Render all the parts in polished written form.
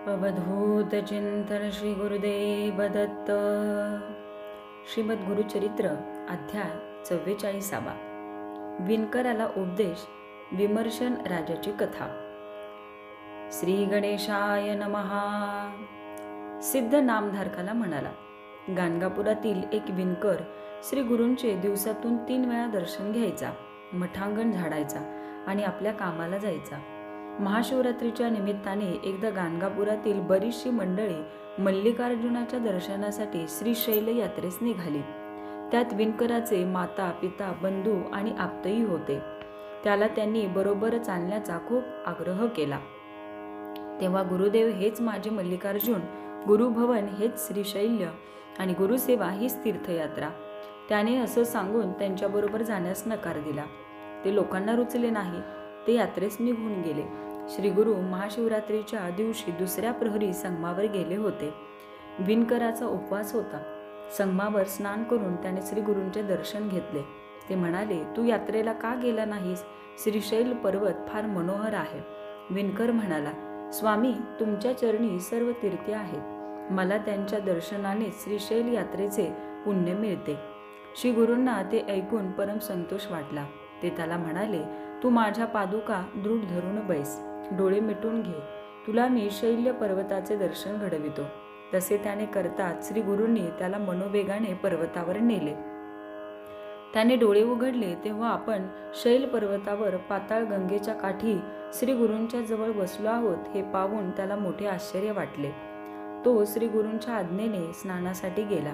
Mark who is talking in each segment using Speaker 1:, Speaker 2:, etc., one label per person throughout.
Speaker 1: अवधूत चिंतन श्री गुरुदेव दत्त. श्रीमद गुरुचरित्र अध्याय 44. विणकराला उपदेश. विमर्शन राजाची कथा. श्री गणेशाय नमः. सिद्ध नामधारकाला म्हणाला, गाणगापुरातील एक विणकर श्री गुरूंचे दिवसातून 3 वेळा दर्शन घ्यायचा, मठांगण झाडायचा आणि आपल्या कामाला जायचा. महाशिवरात्रीच्या निमित्ताने एकदा गाणगापुरातील बरीचशी मंडळी मल्लिकार्जुनाच्या दर्शनासाठी श्रीशैल यात्रेस निघाली. त्यात विणकराचे माता पिता बंधू आणि आप्तही होते. त्याला त्यांनी बरोबरच आणण्याचा खूप आग्रह केला. तेव्हा गुरुदेव हेच माझे मल्लिकार्जुन, गुरुभवन हेच श्रीशैल्य आणि गुरुसेवा हीच तीर्थयात्रा. त्याने असं सांगून त्यांच्याबरोबर जाण्यास नकार दिला. ते लोकांना रुचले नाही. ते यात्रेस निघून गेले. श्री गुरु महाशिवरात्रीच्या दिवशी दुसऱ्या प्रहरी संगमावर गेले होते. विणकराचा उपवास होता. संगमावर स्नान करून त्याने श्री गुरूंचे दर्शन घेतले. ते म्हणाले, तू यात्रेला का गेला नाहीस? श्रीशैल पर्वत फार मनोहर आहे. विणकर म्हणाला, स्वामी, तुमच्या चरणी सर्व तीर्थे आहेत. मला त्यांच्या दर्शनाने श्रीशैल यात्रेचे पुण्य मिळते. श्री गुरूंना ते ऐकून परम संतोष वाटला. ते त्याला म्हणाले, तू माझ्या पादुका दृढ धरून बैस, डोळे मिटून घे, तुला मी शैल्य पर्वताचे दर्शन घडवितो. तसे त्याने करताच श्री गुरूंनी त्याला मनोवेगाने पर्वतावर नेले. त्याने डोळे उघडले तेव्हा आपण शैल पर्वतावर पाताळ गंगेच्या काठी श्री गुरूंच्या जवळ बसलो आहोत हे पाहून त्याला मोठे आश्चर्य वाटले. तो श्री गुरूंच्या आज्ञेने स्नानासाठी गेला.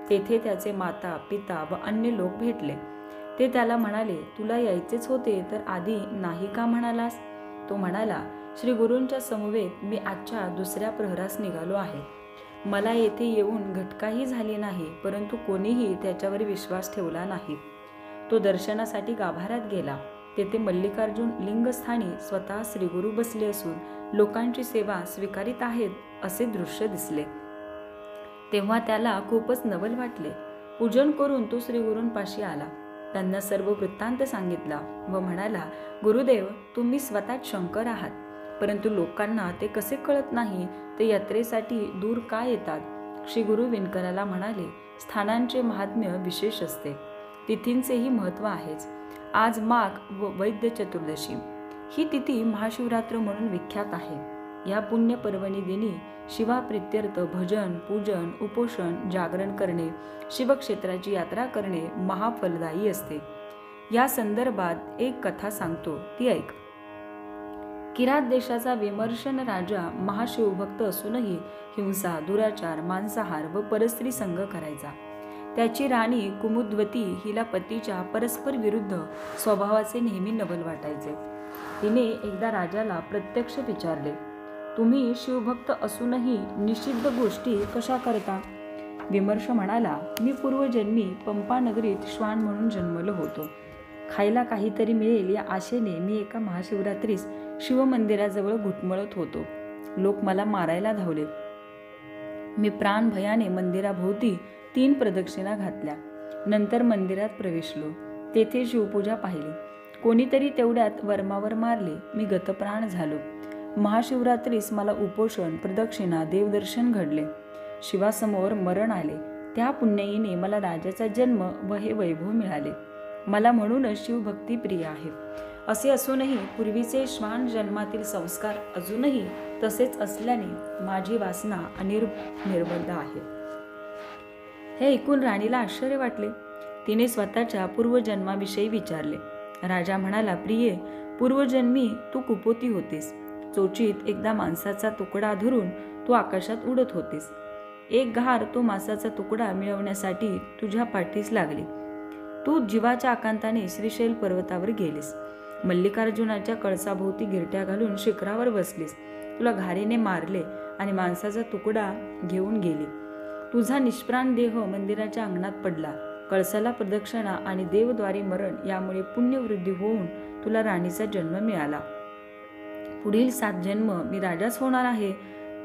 Speaker 1: तेथे त्याचे माता पिता व अन्य लोक भेटले. ते त्याला म्हणाले, तुला यायचेच होते तर आधी नाही का म्हणालास? तो म्हणाला, श्री गुरूंच्या समवेत मी आजच्या दुसऱ्या प्रहरास निघालो आहे. मला येथे येऊन घटकाही झाली नाही, परंतु कोणीही त्याच्यावर विश्वास ठेवला नाही. तो दर्शनासाठी गाभाऱ्यात गेला. तेथे मल्लिकार्जुन लिंगस्थानी स्वतः श्री गुरु बसले असून लोकांची सेवा स्वीकारित आहेत असे दृश्य दिसले. तेव्हा त्याला खूपच नवल वाटले. पूजन करून तो श्री गुरूंपाशी आला. त्यांना सर्व वृत्तांत सांगितला व म्हणाला, गुरुदेव, तुम्ही स्वतः शंकर आहात, परंतु लोकांना ते कसे कळत नाही? ते यात्रेसाठी दूर का येतात? श्री गुरु विणकराला म्हणाले, स्थानांचे महात्म्य विशेष असते, तिथींचेही महत्त्व आहेच. आज माघ व वैद्य चतुर्दशी ही तिथी महाशिवरात्र म्हणून विख्यात आहे. या पुण्य पर्वणी दिनी शिवाप्रित्यर्थ भजन, पूजन, उपोषण, जागरण करणे, शिवक्षेत्राची यात्रा करणे महाफलदायी असते. या संदर्भात एक कथा सांगतो, ती ऐक. किरात देशाचा विमर्शन राजा महाशिवभक्त असूनही हिंसा, दुराचार, मांसाहार व परस्त्री संग करायचा. त्याची राणी कुमुद्वती हिला पतीच्या परस्पर विरुद्ध स्वभावाचे नेहमी नवल वाटायचे. तिने एकदा राजाला प्रत्यक्ष विचारले, तुम्ही शिवभक्त असूनही निषिद्ध गोष्टी कशा करता? विमर्श म्हणाला, मी पूर्वजन्मी पंपा नगरीत श्वान म्हणून जन्मलो होतो. खायला काहीतरी मिळेल या आशेने मी एका महाशिवरात्रीस शिवमंदिराजवळ घुटमळत होतो. लोक मला मारायला धावले. मी प्राण भयाने मंदिराभोवती 3 प्रदक्षिणा घातल्या. नंतर मंदिरात प्रवेशलो. तेथे शिवपूजा पाहिली. कोणीतरी तेवढ्यात वर्मावर मारले. मी गतप्राण झालो. महाशिवरात्रीस मला उपोषण, प्रदक्षिणा, देवदर्शन घडले. शिवासमोर मरण आले. त्या पुण्याईने मला राजाचा जन्म व हे वैभव मिळाले. मला म्हणूनच शिवभक्ती प्रिय आहे. असे असूनही पूर्वीचे श्वान जन्मातील संस्कार अजूनही तसेच असल्याने माझी वासना निर्बंध आहे. हे ऐकून राणीला आश्चर्य वाटले. तिने स्वतःच्या पूर्वजन्माविषयी विचारले. राजा म्हणाला, प्रिये, पूर्वजन्मी तू कुपोती होतीस. चोचीत एकदा मांसाचा तुकडा धरून तू आकाशात उडत होतीस. एक घार तो मांसाचा तुकडा मिळवण्यासाठी तुझ्या पाठीस लागली. तू जीवाच्या आकांताने श्रीशैल पर्वतावर गेलीस. मल्लिकार्जुनाच्या कळसाभोवती गिरट्या घालून शिखरावर बसलीस. तुला घारीने मारले आणि मांसाचा तुकडा घेऊन गेली. तुझा निष्प्राण देह मंदिराच्या अंगणात पडला. कळसाला प्रदक्षिणा आणि देवद्वारी मरण यामुळे पुण्यवृद्धी होऊन तुला राणीचा जन्म मिळाला. पुढील 7 जन्म मी राजाच होणार आहे.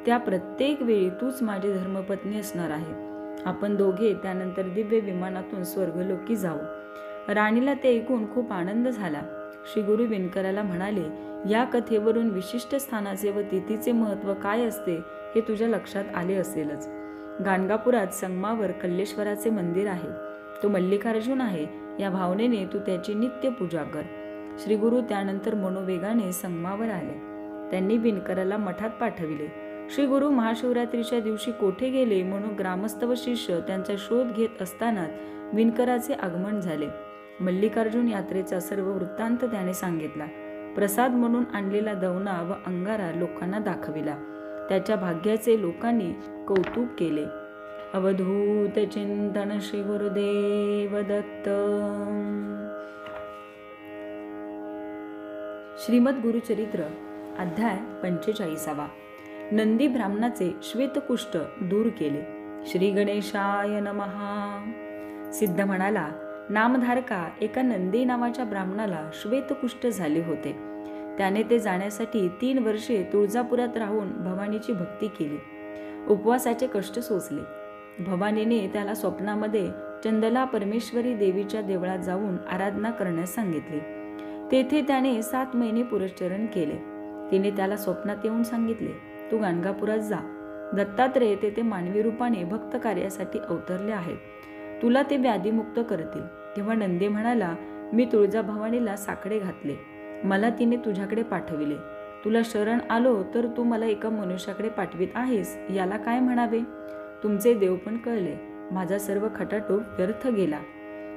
Speaker 1: त्या प्रत्येक वेळी तूच माझी धर्मपत्नी असणार आहे. आपण दोघे त्यानंतर दिव्य विमानातून स्वर्गलोकी जाऊ. राणीला ते ऐकून खूप आनंद झाला. श्री गुरु विणकराला म्हणाले, या कथेवरून विशिष्ट स्थानाचे व तिथीचे महत्त्व काय असते हे तुझ्या लक्षात आले असेलच. गाणगापुरात संगमावर कल्लेश्वराचे मंदिर आहे. तो मल्लिकार्जुन आहे या भावनेने तू त्याची नित्य पूजा कर. श्री गुरु त्यानंतर मनोवेगाने संगमावर आले. त्यांनी विणकराला मठात पाठविले. श्री गुरु महाशिवरात्रीच्या दिवशी कोठे गेले म्हणून ग्रामस्थ व शिष्य त्यांचा शोध घेत असताना विणकराचे आगमन झाले. मल्लिकार्जुन यात्रेचा सर्व वृत्तांत त्याने सांगितला. प्रसाद म्हणून आणलेला दवना व अंगारा लोकांना दाखविला. त्याच्या भाग्याचे लोकांनी कौतुक केले. अवधूत चिंतन श्री गुरुदेव दत्त. श्रीमद गुरुचरित्र अध्याय 45. नंदी ब्राह्मणाचे श्वेतकुष्ठ दूर केले. श्री गणेशाय नमः. सिद्ध म्हणाला, नामधारका एका नंदी नावाच्या ब्राह्मणाला श्वेतकुष्ठ झाले होते. त्याने ते जाण्यासाठी 3 वर्षे तुळजापुरात राहून भवानीची भक्ती केली. उपवासाचे कष्ट सोसले. भवानीने त्याला स्वप्नामध्ये चंदला परमेश्वरी देवीच्या देवळात जाऊन आराधना करण्यास सांगितले. तेथे त्याने 7 महिने पुरश्चरण केले. तिने त्याला स्वप्नात येऊन सांगितले, तू गाणगापुरात जा. दत्तात्रेय तेथे मानवी रूपाने भक्त कार्यासाठी अवतरले आहेत. तुला ते व्याधीमुक्त करतील. तेव्हा नंदी म्हणाला, मी तुळजाभवानीला साकडे घातले. मला तिने तुझ्याकडे पाठविले. तुला शरण आलो तर तू मला एका मनुष्याकडे पाठवित आहेस, याला काय म्हणावे. तुमचे देव पण कळले. माझा सर्व खटाटोप व्यर्थ गेला.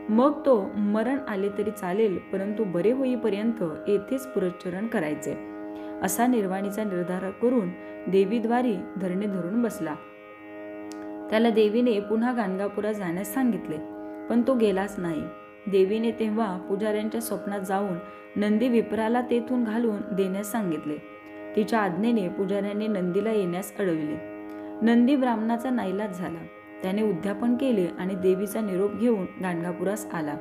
Speaker 1: मग तो मरण आले तरी चालेल, परंतु बरे होईपर्यंत येथेच पुरश्चरण करायचे असा निर्वाणीचा निर्धार करून देवीद्वारी धरणे धरून बसला. त्याला देवीने पुन्हा गाणगापुरात जाण्यास सांगितले, पण तो गेलाच नाही. देवीने तेव्हा पुजाऱ्यांच्या स्वप्नात जाऊन नंदी विप्राला तेथून घालून देण्यास सांगितले. तिच्या आज्ञेने पुजाऱ्यांनी नंदीला येण्यास अडविले. नंदी ब्राह्मणाचा नाईलाज झाला. त्याने उद्यापन केले आणि देवीचा निरोप घेऊन गाणगापुरास आला.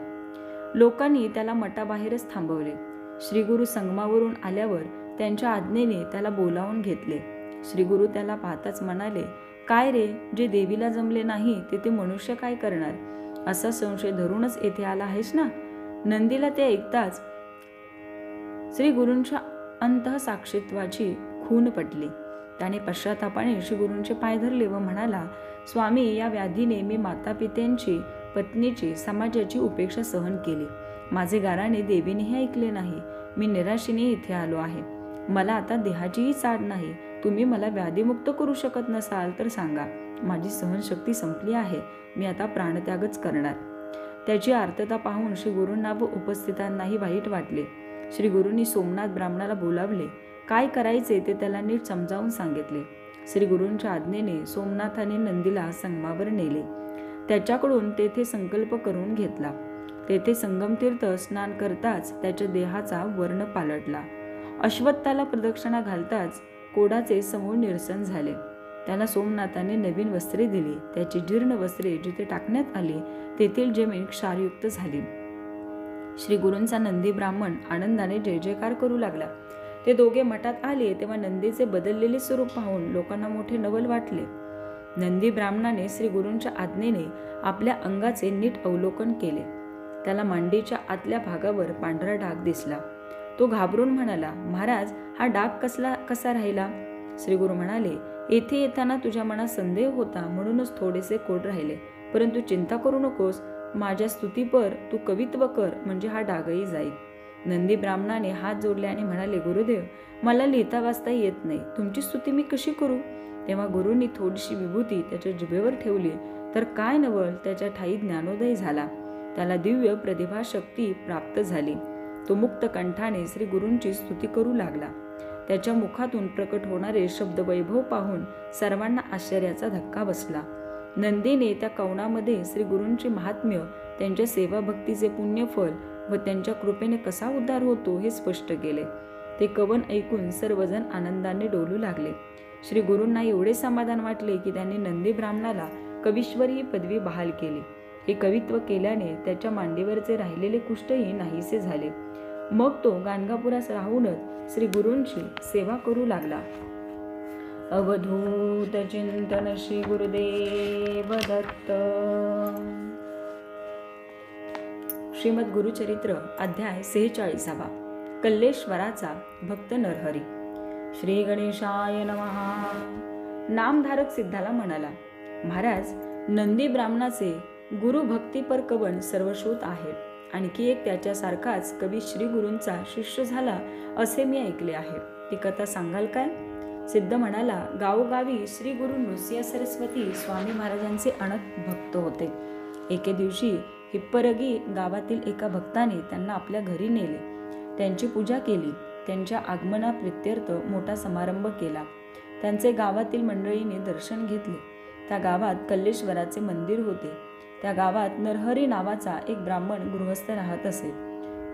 Speaker 1: लोकांनी त्याला मठाबाहेरच थांबवले. श्रीगुरु संगमावरून आल्यावर त्यांच्या आज्ञेने त्याला बोलावून घेतले. श्रीगुरु त्याला पाहताच म्हणाले, काय रे, जे देवीला जमले नाही ते मनुष्य काय करणार. असा संशय धरूनच येथे आला आहेस ना. नंदीला ते ऐकताच श्री गुरूंच्या अंतःसाक्षित्वाची खून पटली. त्याने पश्चातापाने श्री गुरूंचे पाय धरले व म्हणाला, स्वामी, या व्याधीने मी मातापित्यांची, पत्नीची, समाजाची उपेक्षा सहन केली. माझे गाराणे देवीनेही ऐकले नाही. मी निराशेने इथे आलो आहे. मला आता देहाचीही चाड नाही. तुम्ही मला व्याधीमुक्त करू शकत नसाल तर सांगा. माझी सहनशक्ती संपली आहे. मी आता प्राणत्यागच करणार. त्याची आर्तता पाहून श्री गुरूंना व उपस्थितांनाही वाईट वाटले. श्री गुरूंनी सोमनाथ ब्राह्मणाला बोलावले. काय करायचे ते त्याला नीट समजावून सांगितले. श्री गुरूंच्या आज्ञेने सोमनाथाने नंदीला संगमावर नेले. त्याच्याकडून तेथे संकल्प करून घेतला. तेथे संगमतीर्थ स्नान करताच त्याच्या देहाचा वर्ण पालटला. अश्वत्थाला प्रदक्षिणा घालताच कोडाचे समूळ निरसन झाले. त्याला सोमनाथाने नवीन वस्त्रे दिली. त्याची जीर्ण वस्त्रे जिथे टाकण्यात आली तेथील जमीन क्षारयुक्त झाली. श्री गुरूंचा नंदी ब्राह्मण आनंदाने जय जयकार करू लागला. ते दोघे मठात आले तेव्हा नंदीचे बदललेले स्वरूप पाहून लोकांना मोठे नवल वाटले. नंदी ब्राह्मणाने श्री गुरूंच्या आज्ञेने आपल्या अंगाचे नीट अवलोकन केले. त्याला मांडीच्या आतल्या भागावर पांढरा डाग दिसला. तो घाबरून म्हणाला, महाराज, हा डाग कसा राहिला. श्री गुरु म्हणाले, येथे येताना तुझ्या मनात संदेह होता म्हणूनच थोडेसे कोड राहिले, परंतु चिंता करू नकोस. माझ्या स्तुतीपर तू कवित्व कर, म्हणजे हा डागही जाईल. नंदी ब्राह्मणाने हात जोडले आणि म्हणाले, गुरुदेव, मला लिहिता वाचता येत नाही. तुमची स्तुती मी कशी करू. तेव्हा गुरूंनी थोडीशी विभूती त्याच्या जिभेवर ठेवली तर काय नवल, त्याच्या ठायी ज्ञानोदय झाला. त्याला दिव्य प्रतिभा शक्ती प्राप्त झाली. तो मुक्त कंठाने श्री गुरूंची स्तुती करू लागला. त्याच्या मुखातून प्रकट होणारे शब्द वैभव पाहून सर्वांना आश्चर्याचा धक्का बसला. नंदीने त्या कवनामध्ये श्री गुरूंचे महात्म्य, त्यांच्या सेवा भक्तीचे पुण्यफल व त्यांच्या कृपेने कसा उद्धार होतो हे स्पष्ट केले. ते कवन ऐकून सर्वजण आनंदाने डोलू लागले. श्री गुरूंना एवढे समाधान वाटले की त्यांनी नंदी ब्राह्मणाला कवीश्वरी ही पदवी बहाल केली. हे कवित्व केल्याने त्याच्या मांडीवरचे राहिलेले कुष्ठही नाहीसे झाले. मग तो गाणगापुरास राहूनच श्री गुरूंची सेवा करू लागला. अवधूत चिंतन श्री गुरुदेव दत्त. श्रीमद गुरुचरित्र अध्याय 46. कल्लेश्वराचा भक्त नरहरी. श्री गणेशाय नमः. नामधारक सिद्धाला म्हणाला, महाराज, नंदी ब्राह्मणाचे गुरु भक्तीपर कवन सर्वश्रुत आहे. आणखी एक त्याच्यासारखाच कवी श्री गुरूंचा शिष्य झाला असे मी ऐकले आहे. ती कथा सांगाल काय? सिद्ध म्हणाला, गावोगावी श्री गुरु नृसिंह सरस्वती स्वामी महाराजांचे अनंत भक्त होते. एके दिवशी हिप्परगी गावातील एका भक्ताने त्यांना आपल्या घरी नेले. त्यांची पूजा केली. त्यांच्या आगमनाप्रित्यर्थ मोठा समारंभ केला. त्यांचे गावातील मंडळीने दर्शन घेतले. त्या गावात कल्लेश्वराचे मंदिर होते. त्या गावात नरहरी नावाचा एक ब्राह्मण गृहस्थ राहत असे.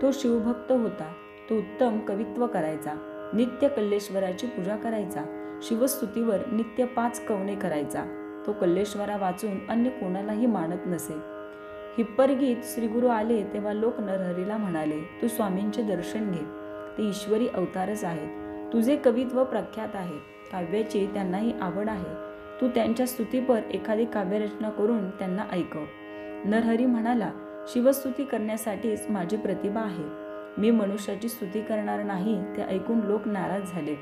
Speaker 1: तो शिवभक्त होता. तो उत्तम कवित्व करायचा. नित्य कल्लेश्वराची पूजा करायचा. शिवस्तुतीवर नित्य 5 कवने करायचा. तो कल्लेश्वरा वाचून अन्य कोणालाही मानत नसे. हिप्परगीत श्रीगुरु आले तेव्हा लोक नरहरीला म्हणाले, तू स्वामींचे दर्शन घे. ते ईश्वरी अवतारच आहेत. तुझे कवित्व प्रख्यात आहे. काव्याची त्यांनाही आवड आहे. तू त्यांच्या स्तुतीपर एखादी काव्यरचना करून त्यांना ऐकव. नरहरी म्हणाला, शिवस्तुती करण्यासाठीच माझी प्रतिभा आहे. मी मनुष्याची स्तुती करणार नाही. ते ऐकून लोक नाराज झाले.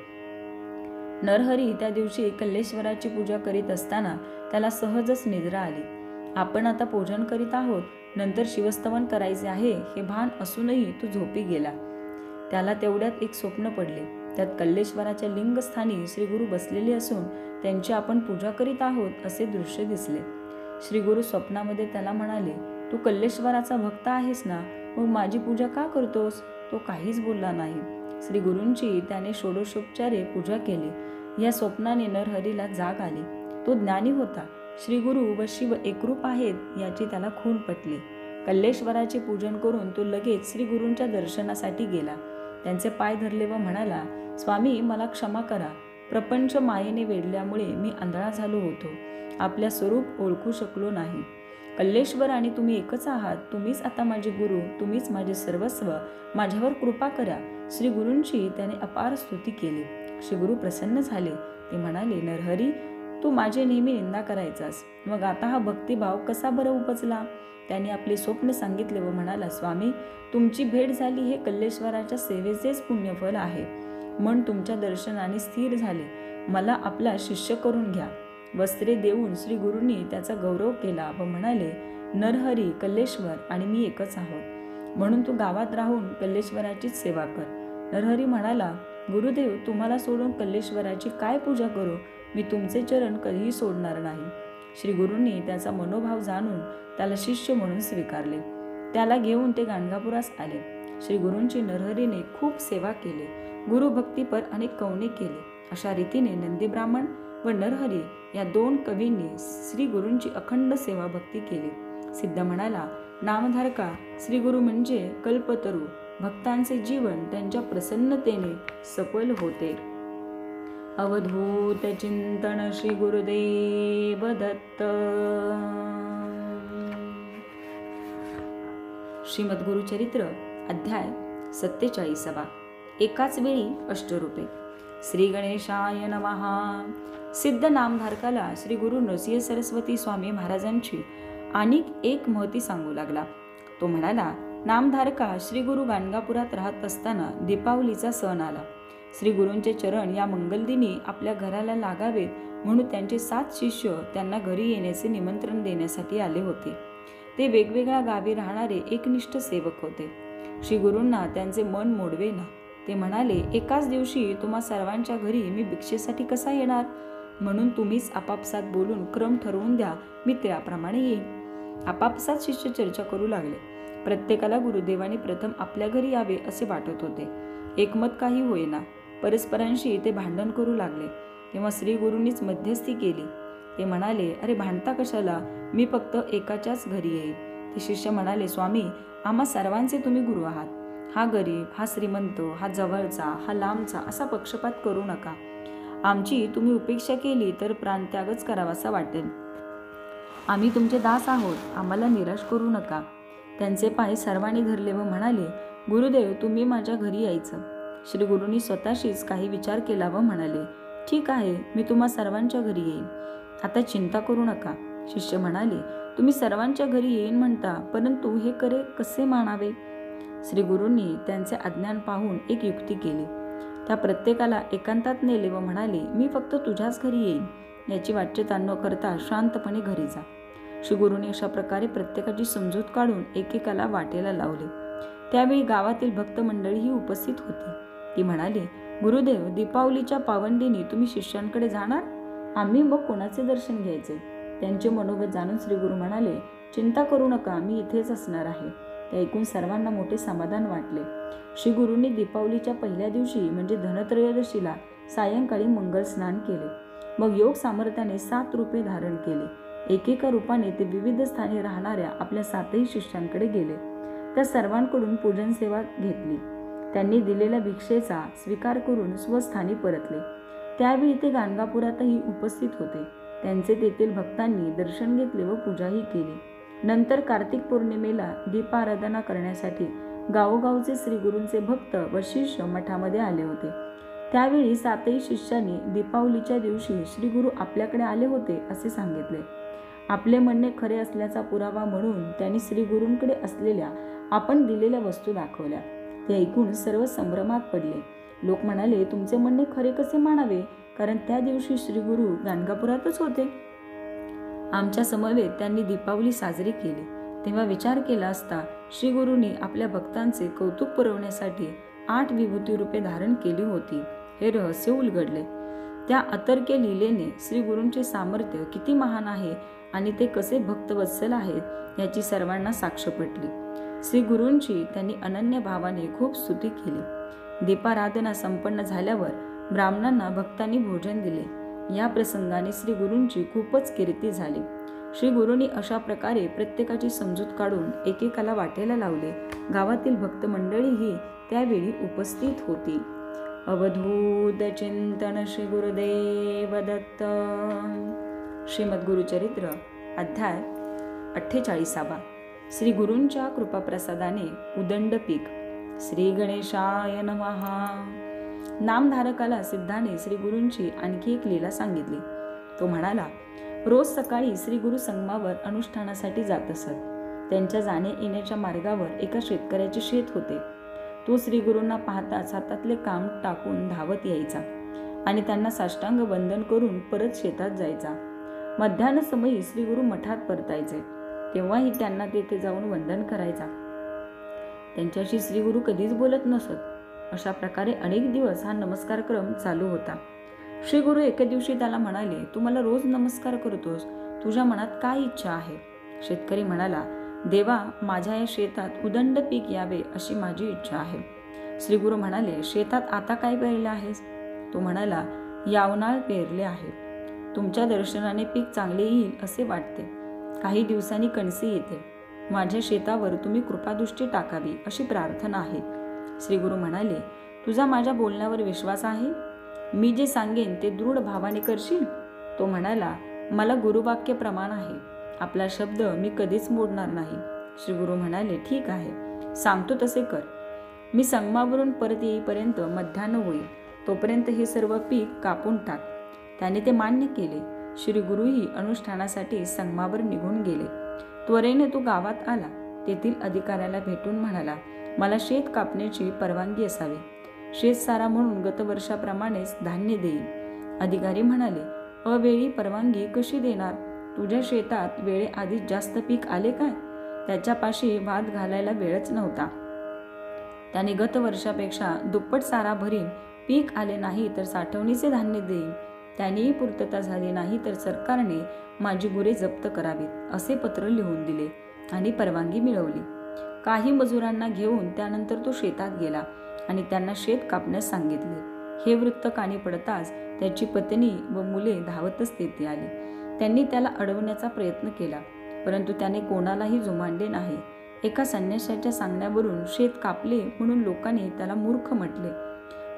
Speaker 1: नरहरी त्या दिवशी कल्लेश्वराची पूजा करीत असताना त्याला सहजच निद्रा आली. आपण आता पूजन करीत आहोत, नंतर शिवस्तवन करायचे आहे हे भान असूनही तो झोपी गेला. त्याला तेवढ्यात एक स्वप्न पडले. त्यात कल्लेश्वराच्या लिंगस्थानी श्रीगुरु बसलेले असून त्यांची आपण पूजा करीत आहोत असे दृश्य दिसले. श्रीगुरु स्वप्नामध्ये त्याला म्हणाले, तू कल्लेश्वराचा भक्त आहेस ना, मग माझी पूजा का करतोस? तो काहीच बोलला नाही. श्री गुरूंची त्याने षोडशोपचारे पूजा केली. या स्वप्नाने नरहरीला जाग आली. तो ज्ञानी होता. श्री गुरु व शिव एकरूप आहेत याची त्याला खूण पटली. कल्लेश्वराचे पूजन करून तो लगेच श्री गुरूंच्या दर्शनासाठी गेला. त्यांचे पाय धरले व म्हणाला, स्वामी, मला क्षमा करा. प्रपंच मायेने वेढल्यामुळे मी आंधळा झालो होतो. आपल्या स्वरूप ओळखू शकलो नाही. कल्लेश्वर आणि तुम्ही एकच आहात. तुम्हीच आता माझे गुरु, तुम्हीच माझे सर्वस्व. माझ्यावर कृपा करा. श्री गुरूंची त्याने अपार स्तुती केली. श्री गुरु प्रसन्न झाले. ते म्हणाले, नरहरी, तू माझे नेहमी निंदा करायचास, मग आता हा भक्तिभाव कसा बरं उपजला? त्याने आपले स्वप्न सांगितले व म्हणाला, स्वामी, तुमची भेट झाली हे कल्लेश्वराच्या सेवेचेच पुण्यफल आहे. मन तुमच्या दर्शनाने स्थिर झाले. मला आपला शिष्य करून घ्या. वस्त्रे देऊन श्री गुरूंनी त्याचा गौरव केला व म्हणाले, नरहरी, कल्लेश्वर आणि मी एकच आहोत, म्हणून तू गावात राहून कल्लेश्वराचीच सेवा कर. नरहरी म्हणाला, गुरुदेव, तुम्हाला सोडून कल्लेश्वराची काय पूजा करू? मी तुमचे चरण कधीही सोडणार नाही. श्री गुरूंनी त्याचा मनोभाव जाणून त्याला शिष्य म्हणून स्वीकारले. त्याला घेऊन ते गाणगापुरास आले. श्री गुरूंची नरहरीने खूप सेवा केली. गुरुभक्तीपर अनेक कवने केले. अशा रीतीने नंदी ब्राह्मण व नरहरी या 2 कवींनी श्री गुरूंची अखंड सेवा भक्ती केली. सिद्ध म्हणाला, नामधारका, श्री गुरु म्हणजे कल्पतरू. भक्तांचे जीवन त्यांच्या प्रसन्नतेने सफल होते. अवधूत चिंतन श्री गुरुदेव दत्त. श्रीमद गुरुचरित्र अध्याय 47. एकाच वेळी अष्टरूपे. श्री गणेशाय नमः. सिद्ध नामधारकाला श्री गुरु नृसिंह सरस्वती स्वामी महाराजांची आणिक एक महती सांगू लागला. तो म्हणाला, नामधारका, श्री गुरु गाणगापुरात राहत असताना दीपावलीचा सण आला. श्री गुरूंचे चरण या मंगलदिनी आपल्या घराला लागावेत म्हणून त्यांचे 7 शिष्य त्यांना घरी येण्याचे निमंत्रण देण्यासाठी आले होते. ते वेगवेगळ्या गावी राहणारे एकनिष्ठ सेवक होते. श्री गुरूंना त्यांचे मन मोडवेना. ते म्हणाले, एकाच दिवशी तुम्हा सर्वांच्या घरी मी भिक्षेसाठी कसा येणार? म्हणून तुम्हीच आपापसात बोलून क्रम ठरवून द्या, मी त्याप्रमाणे येईन. आपापसात शिष्य चर्चा करू लागले. प्रत्येकाला गुरुदेवाने प्रथम आपल्या घरी यावे असे वाटत होते. एकमत काही होईना. परस्परांशी ते भांडण करू लागले. तेव्हा श्री गुरूंनीच मध्यस्थी केली. ते म्हणाले, अरे भांडता कशाला? मी फक्त एकाच्याच घरी येईल. ते शिष्य म्हणाले, स्वामी, आम्हा सर्वांचे तुम्ही गुरु आहात. हा गरीब, हा श्रीमंत, हा जवळचा, हा लांबचा असा पक्षपात करू नका. आमची तुम्ही उपेक्षा केली तर प्राणत्यागच करावासा वाटेल. आम्ही तुमचे दास आहोत. आम्हाला निराश करू नका. त्यांचे पाय सर्वांनी धरले व म्हणाले, गुरुदेव, तुम्ही माझ्या घरी यायचं. श्री गुरूंनी स्वतःशीच काही विचार केला व म्हणाले, ठीक आहे, मी तुम्हा सर्वांच्या घरी येईन. आता चिंता करू नका. शिष्य म्हणाले, तुम्ही सर्वांच्या घरी येईन म्हणता, परंतु हे कसे मानावे? श्री गुरूंनी त्यांचे अज्ञान पाहून एक युक्ती केली. त्या प्रत्येकाला एकांतात नेले व म्हणाले, मी फक्त तुझ्याच घरी येईन. याची वाच्यता न करता शांतपणे घरी जा. श्री गुरूंनी अशा प्रकारे प्रत्येकाची समजूत काढून एकेकाला वाटेला लावले. त्यावेळी गावातील भक्त मंडळीही उपस्थित होती. ती म्हणाली, गुरुदेव, दीपावलीच्या पावनदिनी तुम्ही शिष्यांकडे जाणार? आम्ही मग कोणाचे दर्शन घ्यायचे? त्यांचे मनोगत जाणून श्री गुरु म्हणाले, चिंता करू नका, मी इथेच असणार आहे. ते ऐकून सर्वांना मोठे समाधान वाटले. श्री गुरूंनी दीपावलीच्या पहिल्या दिवशी म्हणजे धनत्रयोदशीला सायंकाळी मंगल स्नान केले. मग योग सामर्थ्याने 7 रूपे धारण केले. एकेका रूपाने ते विविध स्थानी राहणाऱ्या आपल्या 7ही शिष्यांकडे गेले. त्या सर्वांकडून पूजन सेवा घेतली. त्यांनी दिलेल्या भिक्षेचा स्वीकार करून स्वस्थानी परतले. त्यावेळी ते गाणगापुरातही उपस्थित होते. त्यांचे तेथील भक्तांनी दर्शन घेतले व पूजाही केली. नंतर कार्तिक पौर्णिमेला दीपाराधना करण्यासाठी गावोगावचे श्री गुरूंचे भक्त व शिष्य मठामध्ये आले होते. त्यावेळी 7ही शिष्यांनी दीपावलीच्या दिवशी श्री गुरु आपल्याकडे आले होते असे सांगितले. आपले म्हणणे खरे असल्याचा पुरावा म्हणून त्यांनी श्री गुरूंकडे असलेल्या आपण दिलेल्या वस्तू दाखवल्या. ते ऐकून सर्व संभ्रमात पडले. लोक म्हणाले, तुमचे म्हणणे खरे कसे मानावे, कारण त्या दिवशी श्री गुरु गाणगापुरातच होते. आमच्या समवेत त्यांनी दीपावली साजरी केली. तेव्हा विचार केला असता श्री गुरूंनी आपल्या भक्तांचे कौतुक पुरवण्यासाठी 8 विभूती रूपे धारण केली होती. हे रहस्य उलगडले. त्या अतर्क्य लीलेने श्री गुरूंचे सामर्थ्य किती महान आहे आणि ते कसे भक्तवत्सल आहेत याची सर्वांना साक्ष पटली. श्री गुरूंची त्यांनी अनन्य भावाने खूप स्तुती केली. दीपाराधना संपन्न झाल्यावर ब्राह्मणांना भक्तांनी भोजन दिले. या प्रसंगाने श्री गुरूंची खूपच कीर्ती झाली. श्री गुरूंनी अशा प्रकारे प्रत्येकाची समजूत काढून एकेकाला वाटेला लावले. गावातील भक्त मंडळीही त्यावेळी उपस्थित होती. अवधूत चिंतन श्री गुरुदेव दत्त. श्रीमद गुरुचरित्र अध्याय 48. श्री गुरूंच्या कृपाप्रसादाने उदंड पीक. श्री गणेशाय नमः. नामधारकाला सिद्धाने श्री गुरूंची आणखी एक लीला सांगितली. तो म्हणाला, रोज सकाळी श्री गुरु संगमावर अनुष्ठानासाठी जात असत. त्यांच्या जाणे येण्याच्या मार्गावर एका शेतकऱ्याचे शेत होते. तो श्री गुरूंना पाहताच हातातले काम टाकून धावत यायचा आणि त्यांना साष्टांग वंदन करून परत शेतात जायचा. मध्यान्ह समयी श्री गुरु मठात परतायचे. तेव्हाही त्यांना तेथे जाऊन वंदन करायचा. त्यांच्याशी श्री गुरु कधीच बोलत नसत. अशा प्रकारे अनेक दिवस हा नमस्कार क्रम चालू होता. श्री गुरु एके दिवशी त्याला म्हणाले, तू मला रोज नमस्कार करतोस, तुझ्या मनात काय इच्छा आहे? शेतकरी म्हणाला, देवा, माझ्या या शेतात उदंड पीक यावे अशी माझी इच्छा आहे. श्री गुरु म्हणाले, शेतात आता काय पेरले आहेस? तो म्हणाला, यावनाळ पेरले आहे. तुमच्या दर्शनाने पीक चांगले येईल असे वाटते. काही दिवसांनी कणसे येते. माझ्या शेतावर तुम्ही कृपादृष्टी टाकावी अशी प्रार्थना आहे. श्री गुरु म्हणाले, तुझा माझ्या बोलण्यावर विश्वास आहे? मी जे सांगेन ते दृढ भावाने करशील? तो म्हणाला, मला गुरुवाक्य प्रमाण आहे. आपला शब्द मी कधीच मोडणार नाही. श्री गुरु म्हणाले, ठीक आहे, सांगतो तसे कर. मी संगमावरून परत येईपर्यंत मध्यान्ह होईल. तोपर्यंत हे सर्व पीक कापून टाक. त्याने ते मान्य केले. श्री गुरुही अनुष्ठानासाठी संगमावर निघून गेले. त्वरेने तो गावात आला. तेथील अधिकाऱ्याला भेटून म्हणाला, मला शेत कापण्याची परवानगी असावी. शेतसारा म्हणून गतवर्षाप्रमाणेच धान्य देईल. अधिकारी म्हणाले, अवेळी परवानगी कशी देणार? तुझ्या शेतात वेळेआधीच जास्त पीक आले काय? त्याच्यापाशी वाद घालायला वेळच नव्हता. त्याने गतवर्षापेक्षा दुप्पट सारा भरीन. पीक आले नाही तर साठवणीचे धान्य देईल. त्यानेही पूर्तता झाली नाही तर सरकारने माझी गुरे जप्त करावीत असे पत्र लिहून दिले आणि परवानगी मिळवली. काही मजुरांना घेऊन त्यानंतर तो शेतात गेला आणि त्यांना शेत कापण्यास सांगितले. हे वृत्त कानी पडताच त्याची पत्नी व मुले धावतच तेथे आली. त्यांनी त्याला अडवण्याचा प्रयत्न केला, परंतु त्याने कोणालाही जुमानले नाही. एका संन्याशाच्या सांगण्यावरून शेत कापले म्हणून लोकांनी त्याला मूर्ख म्हटले.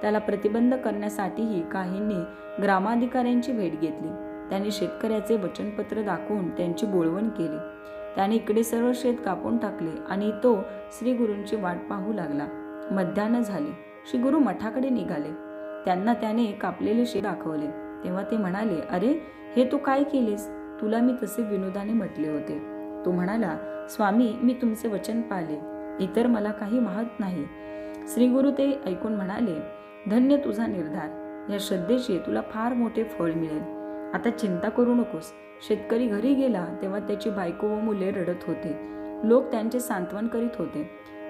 Speaker 1: त्याला प्रतिबंध करण्यासाठीही काहींनी ग्रामाधिकाऱ्यांची भेट घेतली. त्यांनी शेतकऱ्याचे वचनपत्र दाखवून त्यांची बोळवण केली. त्याने इकडे सर्व शेत कापून टाकले आणि तो श्री गुरूंची वाट पाहू लागला. मध्यान्ह झाली. श्री गुरु मठाकडे निघाले. त्यांना त्याने कापलेले शेत दाखवले. तेव्हा ते म्हणाले, अरे, हे तू काय केलेस? तुला मी तसे विनोदाने म्हटले होते. तो म्हणाला, स्वामी, मी तुमचे वचन पाळले. इतर मला काही माहीत नाही. श्री गुरु ते ऐकून म्हणाले, धन्य तुझा निर्धार. या श्रद्धेचे तुला फार मोठे फळ मिळेल. आता चिंता करू नकोस. शेतकरी घरी गेला तेव्हा त्याची बायको व मुले रडत होते. लोक त्यांचे सांत्वन करीत होते.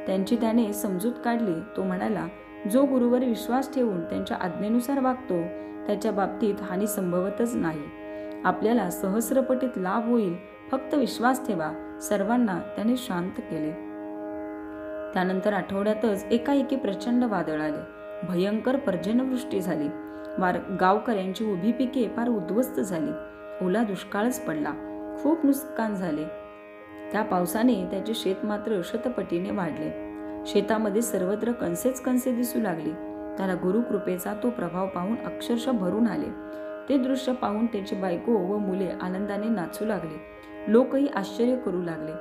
Speaker 1: त्यांची त्याने समजूत काढली. तो म्हणाला, जो गुरुवर विश्वास ठेवून त्यांच्या आज्ञेनुसार वागतो त्याच्या बाबतीत हानी संभवतच नाही. आपल्याला सहस्रपटीत लाभ होईल. फक्त विश्वास ठेवा. सर्वांना त्याने शांत केले. त्यानंतर आठवड्यातच एकाएकी प्रचंड वादळ आले. भयंकर पर्जन्यवृष्टी झाली. गावकऱ्यांची उभी पिके फार उद्ध्वस्त झाली. ओला दुष्काळच पडला. खूप नुकसान झाले. त्या पावसाने त्याचे शेत मात्र शतपटीने वाढले. शेतामध्ये सर्वत्र कणसेच कणसे दिसू लागली. त्याला गुरुकृपेचा तो प्रभाव पाहून अक्षरशः भरून आले. ते दृश्य पाहून त्याची बायको व मुले आनंदाने नाचू लागले. लोकही आश्चर्य करू लागले.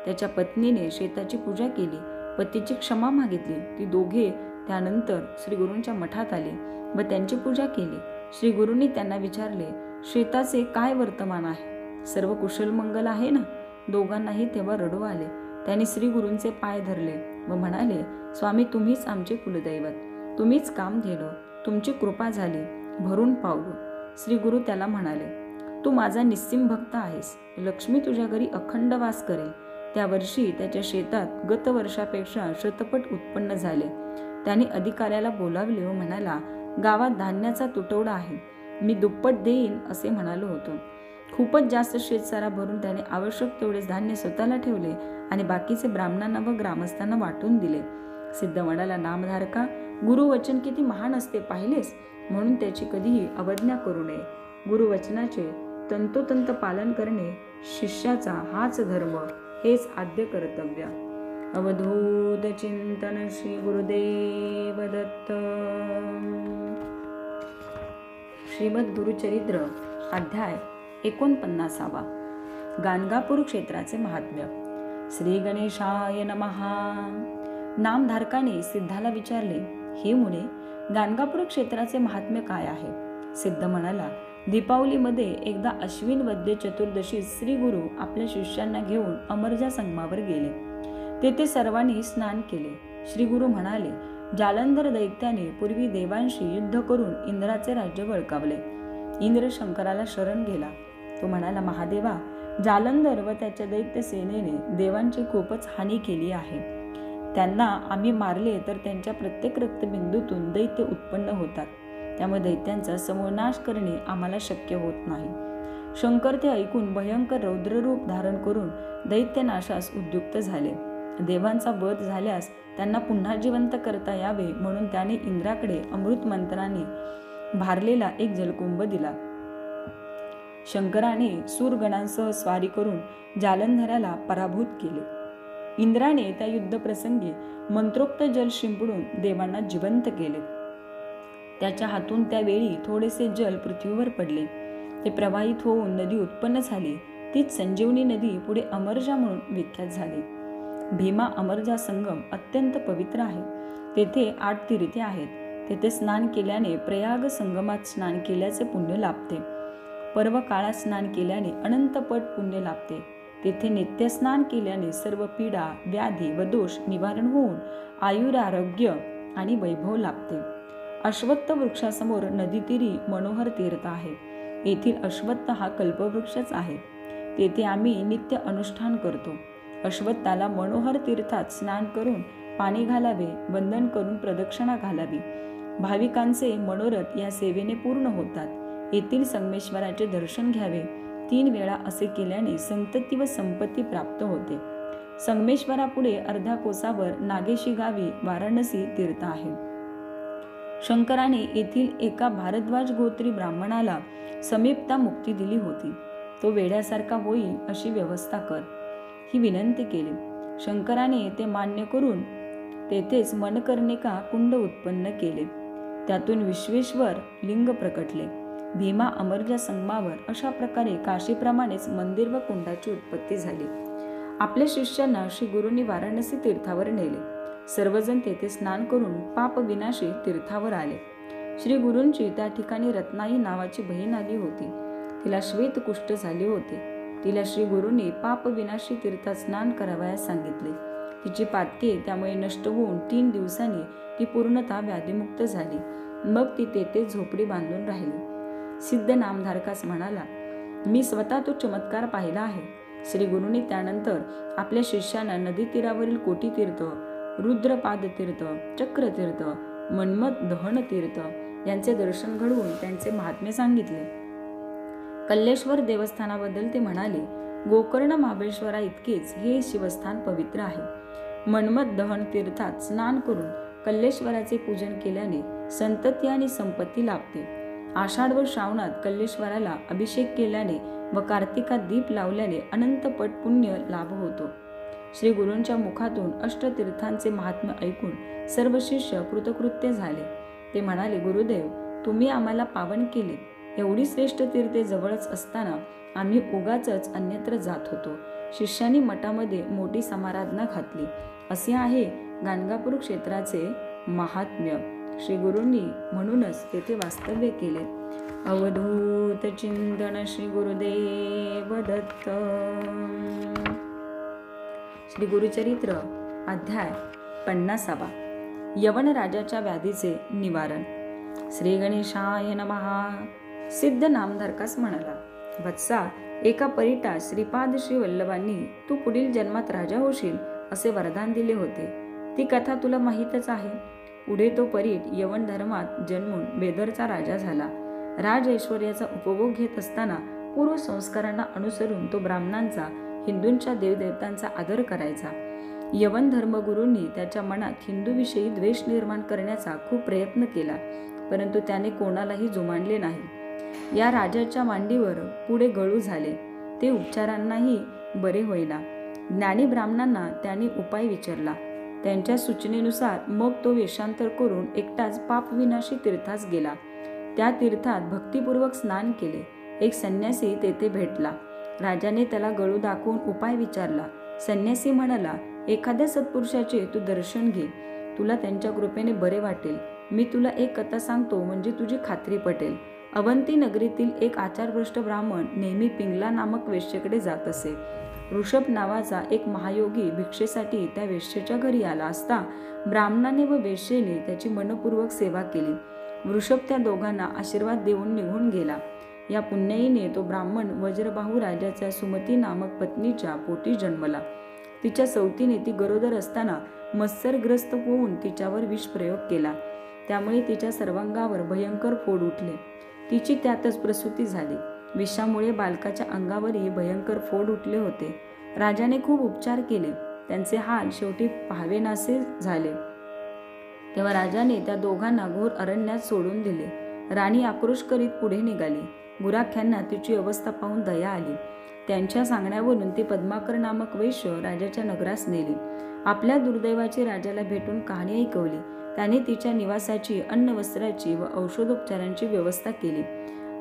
Speaker 1: त्याच्या पत्नीने शेताची पूजा केली. पतीची क्षमा मागितली. ती दोघे त्यानंतर श्री गुरूंच्या मठात आले व त्यांची पूजा केली. श्री गुरूंनी त्यांना विचारले, शेताचे काय वर्तमान आहे? सर्व कुशल मंगल आहे ना? दोघांनाही तेव्हा रडू आले. त्यांनी श्री गुरूंचे पाय धरले व म्हणाले, स्वामी तुम्हीच आमचे कुलदैवत, तुम्हीच कामधेनु, तुमची कृपा झाली, भरून पावलो. श्री गुरु त्याला म्हणाले, तू माझा निस्सीम भक्त आहेस. लक्ष्मी तुझ्या घरी अखंड वास करेल. त्या वर्षी त्याच्या शेतात गत वर्षापेक्षा शतपट उत्पन्न झाले. त्याने अधिकाऱ्याला बोलावले व म्हणाला, गावात धान्याचा तुटवडा आहे. मी दुप्पट देईन असे म्हणालो होतो. खूपच जास्त शेतसारा भरून त्याने आवश्यक तेवढेच धान्य स्वतःला ठेवले आणि बाकीचे ब्राह्मणांना व ग्रामस्थांना वाटून दिले. सिद्ध म्हणाला, नामधारका, गुरुवचन किती महान असते पाहिलेस, म्हणून त्याची कधीही अवज्ञा करू नये. गुरुवचनाचे तंतोतंत पालन करणे शिष्याचा हाच धर्म, हेच आद्य कर्तव्य. अवधूत चिंतन श्री गुरुदेव दत्त. श्रीमद गुरुचरित्र अध्याय 49. गाणगापूर क्षेत्राचे महात्म्य. श्री गणेशाय नमः. नामधारकाने सिद्धाला विचारले, हे मुने, गाणगापूर क्षेत्राचे महात्म्य काय आहे? सिद्ध म्हणाला, दीपावलीमध्ये एकदा अश्विन वद्य चतुर्दशी श्री गुरु आपल्या शिष्यांना घेऊन अमरजा संगमावर गेले. तेथे सर्वांनी स्नान केले. श्री गुरु म्हणाले, जालंधर दैत्याने पूर्वी देवांशी युद्ध करून इंद्राचे राज्य बळकावले. इंद्र शंकराला शरण गेला. तो म्हणाला, महादेवा, जालंधर व त्याच्या दैत्य सेनेने देवांची खूपच हानी केली आहे. त्यांना आम्ही मारले तर त्यांच्या प्रत्येक रक्तबिंदूतून दैत्य उत्पन्न होतात. त्यामुळे दैत्यांचा समूळ नाश करणे आम्हाला शक्य होत नाही. शंकर ते ऐकून भयंकर रौद्ररूप धारण करून दैत्य नाशास उद्युक्त झाले. देवांचा वध झाल्यास त्यांना पुन्हा जिवंत करता यावे म्हणून त्याने इंद्राकडे अमृत मंत्राने भारलेला एक जलकुंभ दिला. शंकराने सूरगणांसह स्वारी करून जालंधराला पराभूत केले. इंद्राने त्या युद्धप्रसंगी मंत्रोक्त जल शिंपडून देवांना जिवंत केले. त्याच्या हातून त्यावेळी थोडेसे जल पृथ्वीवर पडले. ते प्रवाहित होऊन नदी उत्पन्न झाली. तीच संजीवनी नदी पुढे अमरजा म्हणून विख्यात झाली. भीमा अमरजा संगम अत्यंत पवित्र आहे. तेथे 8 तीर्थे आहेत. तेथे स्नान केल्याने प्रयाग संगमात स्नान केल्याचे पुण्य लाभते. पर्व काळात स्नान केल्याने अनंतपट पुण्य लाभते. तेथे नित्य स्नान केल्याने सर्व पीडा, व्याधी व दोष निवारण होऊन आयुरारोग्य आणि वैभव लाभते. अश्वत्थ वृक्षासमोर नदीतीरी मनोहर तीर्थ आहे. येथील अश्वत्थ हा कल्पवृक्षच आहे. तेथे आम्ही नित्य अनुष्ठान करतो. अश्वत्थाला मनोहर तीर्थात स्नान करून पाणी घालावे, वंदन करून प्रदक्षिणा घालावी. भाविकांचे मनोरथ या सेवेने पूर्ण होतात. येथील संगमेश्वराचे दर्शन घ्यावे. 3 वेळा असे केल्याने संतती व संपत्ती प्राप्त होते. संगमेश्वरापुढे अर्ध्या कोसावर नागेशी गावी वाराणसी तीर्थ आहे. शंकराने येथील एका भारद्वाज गोत्री ब्राह्मणाला समीपता मुक्ती दिली होती. तो वेड्यासारखा होईल अशी व्यवस्था कर, ही विनंती केली. शंकराने ते मान्य करून तेथेच मनकर्णिका कुंड उत्पन्न केले. त्यातून विश्वेश्वर लिंग प्रकटले. भीमा अमरजा संगमावर अशा प्रकारे काशीप्रमाणेच मंदिर व कुंडाची उत्पत्ती झाली. आपल्या शिष्यांना श्री गुरूंनी वाराणसी तीर्थावर नेले. सर्वजण तेथे स्नान करून पाप विनाशी तीर्थावर आले. श्री गुरूंची त्या ठिकाणी रत्नाई नावाची बहीण आली होती. तिला श्वेत कुष्ठ झाले होते. तिला श्री गुरूंनी पाप विनाशी तीर्थात स्नान करावयास सांगितले. तिची पातके त्यामुळे नष्ट होऊन 3 दिवसांनी ती पूर्णतः व्याधीमुक्त झाली. मग ती तेथे झोपडी बांधून राहिली. सिद्ध नामधारकास म्हणाला, मी स्वतः तो चमत्कार पाहिला आहे. श्री गुरुंनी त्यानंतर आपल्या शिष्यांना नदी तीरावरील कोटी तीर्थ, रुद्रपाद तीर्थ, चक्र तीर्थ, मन्मथ दहन तीर्थ यांचे दर्शन घडवून त्यांचे महात्म्य सांगितले. कल्लेश्वर देवस्थानाबद्दल ते म्हणाले, गोकर्ण महाबळेश्वरा इतकेच हे शिवस्थान पवित्र आहे. मन्मथ दहन तीर्थात स्नान करून कल्लेश्वराचे पूजन केल्याने संतती आणि संपत्ती लाभते. आषाढ व श्रावणात कल्लेश्वराला अभिषेक केल्याने व कार्तिकात दीप लावल्याने अनंत पट पुण्य लाभ होतो. श्री गुरूंच्या मुखातून अष्टतीर्थांचे महात्म्य ऐकून सर्व शिष्य कृतकृत्य झाले. ते म्हणाले, गुरुदेव, तुम्ही आम्हाला पावन केले. एवढी श्रेष्ठ तीर्थे जवळच असताना आम्ही उगाचच अन्यत्र जात होतो. शिष्यांनी मठामध्ये मोठी समाराधना घातली. असे आहे गाणगापूर क्षेत्राचे महात्म्य. श्री गुरूंनी म्हणूनच तेथे वास्तव्य केले. अवधूत चिंतन श्री गुरुदेव दत्त. श्री गुरुचरित्र अध्याय 50. यवन राजाच्या व्याधीचे निवारण. श्री गणेशाय नमः. सिद्ध नामधारकास म्हणाला, वत्सा, एका परीटा श्रीपाद श्री वल्लभांनी तू पुढील जन्मात राजा होशील असे वरदान दिले होते. ती कथा तुला माहीतच आहे. पुढे तो परीट यवन धर्मात जन्मून बेदरचा राजा झाला. राज ऐश्वर्याचा उपभोग घेत असताना पूर्व संस्कारांना अनुसरून तो ब्राह्मणांचा, हिंदूंच्या देवदेवतांचा आदर करायचा. यवन धर्मगुरूंनी त्याच्या मनात हिंदूविषयी द्वेष निर्माण करण्याचा खूप प्रयत्न केला, परंतु त्याने कोणालाही जुमानले नाही. या राजाच्या मांडीवर पुढे गळू झाले. ते उपचारांनाही बरे होईना. ज्ञानी ब्राह्मणांना त्याने उपाय विचारला. त्यांच्या सूचनेनुसार मग तो वेषांतर करून एकटाच पापविनाशी तीर्थास गेला. त्या तीर्थात भक्तिपूर्वक स्नान केले. एक संन्यासी तेथे भेटला. राजाने त्याला गळू दाखवून उपाय विचारला. संन्यासी म्हणाला, एखाद्या सत्पुरुषाचे तू दर्शन घे. तुला त्यांच्या कृपेने बरे वाटेल. मी तुला एक कथा सांगतो, म्हणजे तुझी खात्री पटेल. अवंती नगरीतील एक आचारभ्रष्ट ब्राह्मण नेहमी पिंगला नामक वेश्येकडे जात असे. ऋषभ नावाचा एक महायोगी भिक्षेसाठी त्या वेश्येच्या घरी आला असता ब्राह्मणाने व वेश्येने त्याची मनपूर्वक सेवा केली. वृषभ त्या दोघांना आशीर्वाद देऊन निघून गेला. या पुण्याईने तो ब्राह्मण वज्रबाहू राजाच्या सुमती नामक पत्नीच्या पोटी जन्मला. तिच्या सवतीने ती गरोदर असताना मत्सरग्रस्त होऊन तिच्यावर विष प्रयोग केला. त्यामुळे तिच्या सर्वांगावर भयंकर फोड उठले. तिची त्यातच प्रसूती झाली. विषामुळे बालकाच्या अंगावरही भयंकर फोड उठले होते. राजाने खूप उपचार केले. त्यांचे हाल शेवटी पाहावेनासे झाले. तेव्हा राजाने त्या दोघांना घोर अरण्यात सोडून दिले. राणी आक्रोश करीत पुढे निघाली. गुराख्यांना तिची अवस्था पाहून दया आली. त्यांच्या सांगण्यावरून ती पद्माकर नामक वैश्य राजाच्या नगरास नेली. आपल्या दुर्दैवाची राजाला भेटून कहाणी ऐकवली. त्याने तिच्या निवासाची, अन्न वस्त्राची व औषधोपचारांची व्यवस्था केली.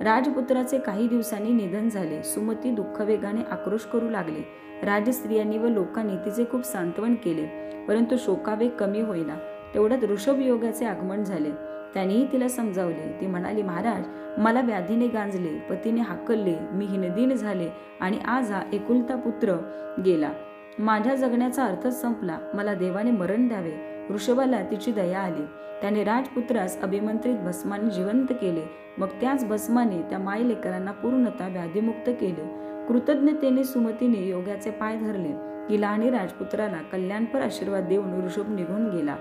Speaker 1: राजपुत्राचे काही दिवसांनी निधन झाले. सुमती दुःखवेगाने आक्रोश करू लागले. राजस्त्रियांनी व लोकांनी तिचे खूप सांत्वन केले, परंतु शोकावेग कमी होईना. तेवढ्यात ऋषभ योगाचे आगमन झाले. त्यांनीही तिला समजावले. ती म्हणाली, महाराज, मला व्याधीने गांजले, पतीने हाकलले, मी हिनदीन झाले आणि आज हा एकुलता पुत्र गेला. माझ्या जगण्याचा अर्थच संपला. मला देवाने मरण द्यावे. वृषभाला तिची दया आली. त्याने राजपुत्रास अभिमंत्रित भस्माने जिवंत केले. मग त्याच भस्माने त्या मायलेकरांना पूर्णतः व्याधीमुक्त केले. कृतज्ञतेने सुमतीने योगाचे पाय धरले. तिला आणि राजपुत्राला कल्याणपर आशीर्वाद देऊन ऋषभ निघून गेला.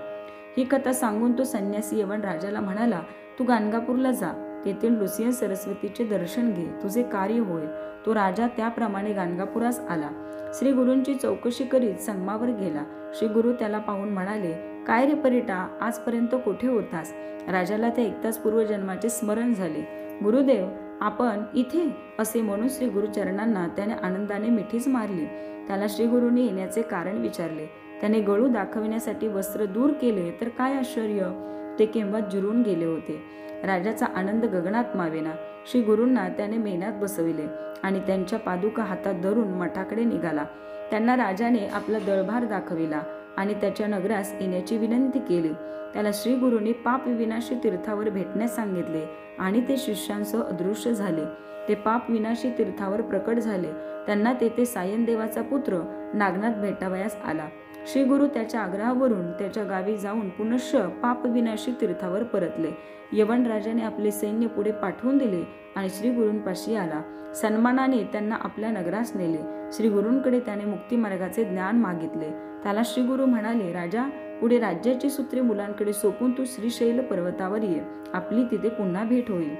Speaker 1: ही कथा सांगून तो संन्यासी यवन राजाला म्हणाला, तू गाणगापूरला जा. तेथील नृसिंह सरस्वतीचे दर्शन घे. तुझे कार्य होईल. तो राजा त्याप्रमाणे गाणगापुरास आला. श्री गुरूंची चौकशी करीत संगमावर गेला. श्री गुरु त्याला पाहून म्हणाले, काय रे परिटा, आजपर्यंत कुठे होतास? राजाला त्या ऐकताच पूर्वजन्माचे स्मरण झाले. गुरुदेव, आपण इथे, असे म्हणून श्री गुरुचरणांना त्याने आनंदाने मिठीच मारली. त्याला श्री गुरूंनी येण्याचे कारण विचारले. त्याने गळू दाखविण्यासाठी वस्त्र दूर केले तर काय आश्चर्य, ते केव्हा जुरून गेले होते. राजाचा आनंद गगनात मावेना. श्री गुरूंना त्याने मेनात बसविले आणि त्यांच्या पादुका हातात धरून मठाकडे निघाला. त्यांना राजाने आपला दळभार दाखविला आणि त्याच्या नगरास येण्याची विनंती केली. त्याला श्री गुरूंनी पाप विनाशी तीर्थावर भेटण्यास सांगितले आणि ते शिष्यांसह अदृश्य झाले. ते पाप विनाशी तीर्थावर प्रकट झाले. त्यांना तेथे सायनदेवाचा पुत्र नागनाथ भेटावयास आला. श्री गुरु त्याच्या आग्रहावरून त्याच्या गावी जाऊन पुनश्च पापविनाशी तीर्थावर परतले. यवन राजाने आपले सैन्य पुढे पाठवून दिले आणि श्री गुरूंपाशी आला. सन्मानाने त्यांना आपल्या नगरास नेले. श्री गुरूंकडे त्याने मुक्ती मार्गाचे ज्ञान मागितले. त्याला श्री गुरु म्हणाले, राजा, पुढे राज्याची सूत्रे मुलांकडे सोपून तू श्रीशैल पर्वतावर ये. आपली तिथे पुन्हा भेट होईल.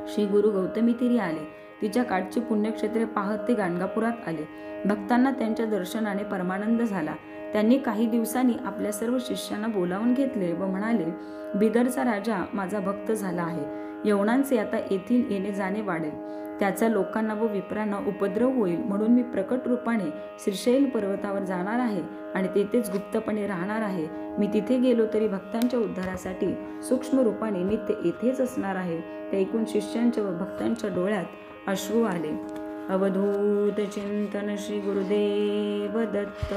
Speaker 1: श्री गुरु गौतमी तीरी आले. तिच्या काठची पुण्यक्षेत्रे पाहत ते गाणगापुरात आले. भक्तांना त्यांच्या दर्शनाने परमानंद झाला. त्यांनी काही दिवसांनी आपल्या सर्व शिष्यांना बोलावून घेतले व म्हणाले, बिदरचा राजा माझा भक्त झाला आहे. यवनांचे आता येथील येणे जाणे वाढेल. त्याचा लोकांना व विप्रांना उपद्रव होईल, म्हणून मी प्रकट रूपाने श्रीशैल पर्वतावर जाणार आहे आणि तेथेच गुप्तपणे राहणार आहे. मी तिथे गेलो तरी भक्तांच्या उद्धारासाठी सूक्ष्म रूपाने नित्य येथेच असणार आहे. ते ऐकून शिष्यांच्या व भक्तांच्या डोळ्यात अश्रू आले. अवधूत चिंतन श्री गुरुदेव दत्त.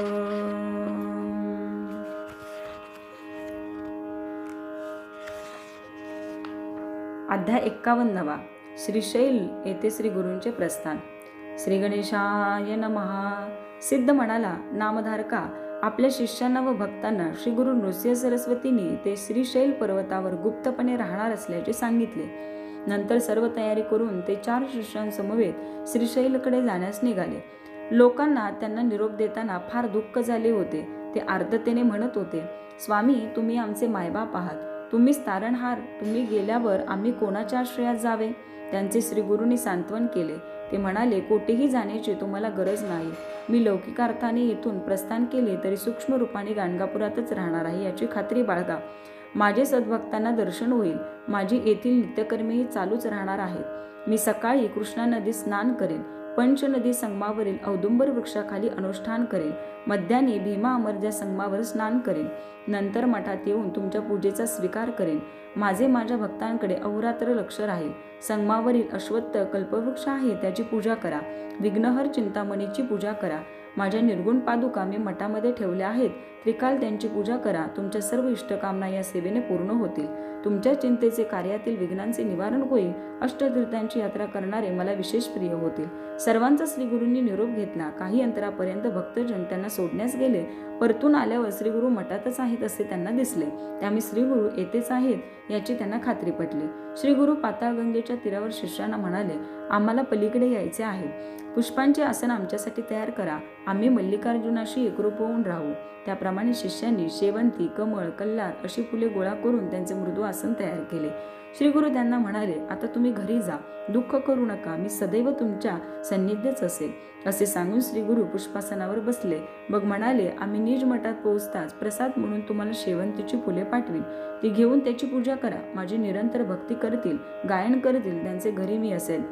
Speaker 1: अध्याय 51. श्रीशैल येथे श्री गुरूंचे प्रस्थान. श्री गणेशाय नमः. सिद्ध म्हणाला, नामधारका, आपल्या शिष्यांना व भक्तांना श्री गुरु नृसिंह सरस्वतींनी ते श्रीशैल पर्वतावर गुप्तपणे राहणार असल्याचे सांगितले. नंतर सर्व तयारी करून ते 4 शिष्यांसमवेत श्रीशैलकडे जाण्यास निघाले. लोकांना त्यांना निरोप देताना फार दुःख झाले होते. ते आर्ततेने म्हणत होते, स्वामी, तुम्ही आमचे मायबाप आहात. तुम्हीच तारणहार. तुम्ही गेल्यावर आम्ही कोणाच्या आश्रयात जावे? त्यांचे श्री गुरूंनी सांत्वन केले. ते म्हणाले, कोठेही जाण्याची तुम्हाला गरज नाही. मी लौकिकार्थाने येथून प्रस्थान केले तरी सूक्ष्म रूपाने गाणगापुरातच राहणार आहे याची खात्री बाळगा. माझे सद्भक्तांना दर्शन होईल. माझी येथील नित्यकर्मेही चालूच राहणार आहेत. मी सकाळी कृष्णा नदी स्नान करेन. पंच नदी संगमावरील औदुंबर वृक्षाखाली अनुष्ठान करेन. मध्याने भीमा अमरजा संगमावर स्नान करेन. नंतर मठात येऊन तुमच्या पूजेचा स्वीकार करेन. माझे माझ्या भक्तांकडे अहोरात्र लक्ष राहील. संगमावरील अश्वत्थ कल्पवृक्ष आहे त्याची पूजा करा. विघ्नहर चिंतामणीची पूजा करा. माझ्या निर्गुण पादुका मी मठामध्ये ठेवल्या आहेत. त्रिकाल त्यांची पूजा करा. तुमच्या सर्व इष्टकामना या सेवेने पूर्ण होतील. तुमच्या चिंतेचे कार्यातील विघ्नांचे निवारण होईल. अष्टतीर्थांची यात्रा करणारे मला विशेष प्रिय होतील. सर्वांचा श्री गुरूंनी निरोप घेतला. काही अंतरापर्यंत भक्तजन त्यांना सोडण्यास गेले. परतून आल्यावर श्री गुरु मठातच आहेत असे त्यांना दिसले. त्यामुळे श्री गुरु येथेच आहेत याची त्यांना खात्री पटली. श्री गुरु पाताळगंगेच्या तीरावर शिष्यांना म्हणाले, आम्हाला पलीकडे यायचे आहे. पुष्पांचे आसन आमच्यासाठी तयार करा. आम्ही मल्लिकार्जुनाशी एकरूप होऊन राहू. त्याप्रमाणे शिष्यांनी शेवंती, कमळ, कल्लार अशी फुले गोळा करून त्यांचे मृदू आसन तयार केले. श्री गुरु त्यांना म्हणाले, आता तुम्ही घरी जा. दुःख करू नका. मी सदैव तुमच्या सान्निध्यच असेल. असे सांगून श्री गुरु पुष्पासनावर बसले. मग म्हणाले, आम्ही निज मठात पोहोचताच प्रसाद म्हणून तुम्हाला शेवंतीची फुले पाठवीन. ती घेऊन त्याची पूजा करा. माझी निरंतर भक्ती करतील, गायन करतील, त्यांचे घरी मी असेल.